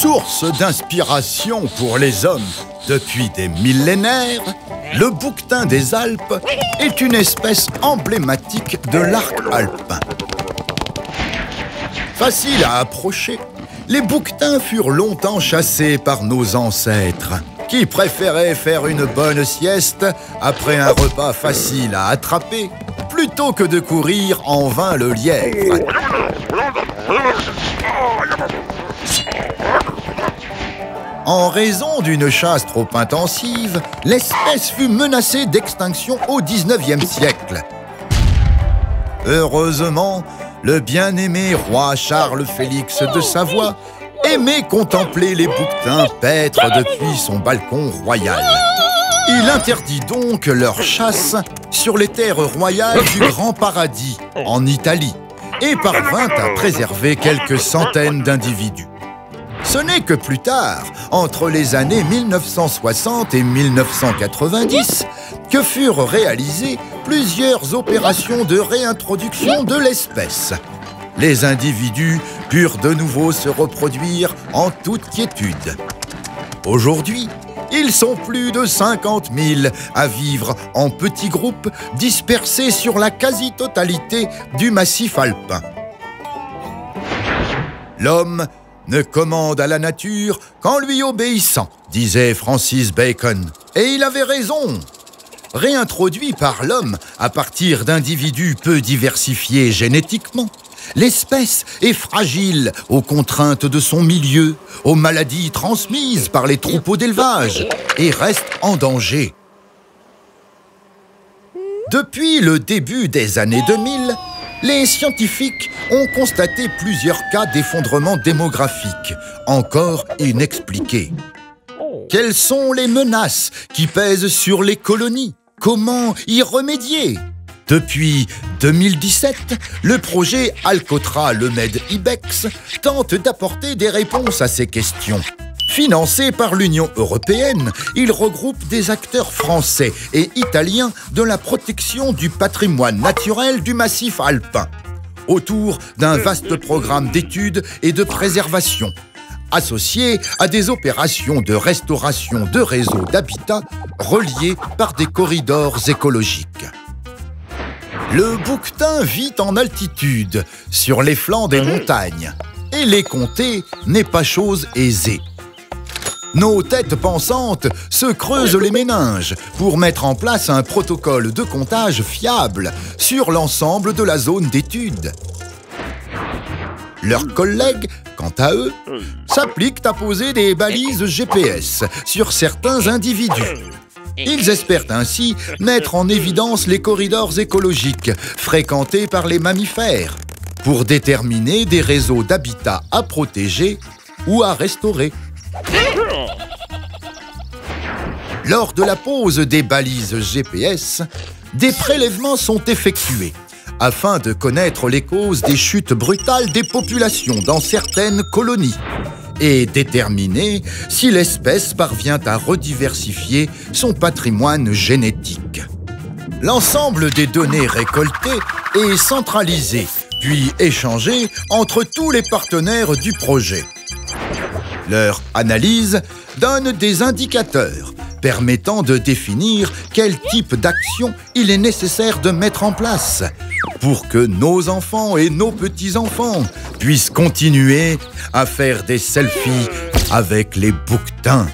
Source d'inspiration pour les hommes depuis des millénaires, le bouquetin des Alpes est une espèce emblématique de l'arc alpin. Facile à approcher, les bouquetins furent longtemps chassés par nos ancêtres, qui préféraient faire une bonne sieste après un repas facile à attraper, plutôt que de courir en vain le lièvre. En raison d'une chasse trop intensive, l'espèce fut menacée d'extinction au XIXe siècle. Heureusement, le bien-aimé roi Charles-Félix de Savoie aimait contempler les bouquetins paître depuis son balcon royal. Il interdit donc leur chasse sur les terres royales du Grand Paradis, en Italie, et parvint à préserver quelques centaines d'individus. Ce n'est que plus tard, entre les années 1960 et 1990, que furent réalisées plusieurs opérations de réintroduction de l'espèce. Les individus purent de nouveau se reproduire en toute quiétude. Aujourd'hui, ils sont plus de 50 000 à vivre en petits groupes dispersés sur la quasi-totalité du massif alpin. L'homme ne commande à la nature qu'en lui obéissant, disait Francis Bacon. Et il avait raison. Réintroduit par l'homme à partir d'individus peu diversifiés génétiquement, l'espèce est fragile aux contraintes de son milieu, aux maladies transmises par les troupeaux d'élevage et reste en danger. Depuis le début des années 2000, les scientifiques ont constaté plusieurs cas d'effondrement démographique, encore inexpliqués. Quelles sont les menaces qui pèsent sur les colonies? Comment y remédier? Depuis 2017, le projet Alcotra-Le-Med-Ibex tente d'apporter des réponses à ces questions. Financé par l'Union européenne, il regroupe des acteurs français et italiens de la protection du patrimoine naturel du massif alpin, autour d'un vaste programme d'études et de préservation, associé à des opérations de restauration de réseaux d'habitat reliés par des corridors écologiques. Le bouquetin vit en altitude, sur les flancs des montagnes, et les compter n'est pas chose aisée. Nos têtes pensantes se creusent les méninges pour mettre en place un protocole de comptage fiable sur l'ensemble de la zone d'étude. Leurs collègues, quant à eux, s'appliquent à poser des balises GPS sur certains individus. Ils espèrent ainsi mettre en évidence les corridors écologiques fréquentés par les mammifères pour déterminer des réseaux d'habitat à protéger ou à restaurer. Lors de la pose des balises GPS, des prélèvements sont effectués afin de connaître les causes des chutes brutales des populations dans certaines colonies et déterminer si l'espèce parvient à rediversifier son patrimoine génétique. L'ensemble des données récoltées est centralisé, puis échangé entre tous les partenaires du projet. Leur analyse donne des indicateurs permettant de définir quel type d'action il est nécessaire de mettre en place pour que nos enfants et nos petits-enfants puissent continuer à faire des selfies avec les bouquetins.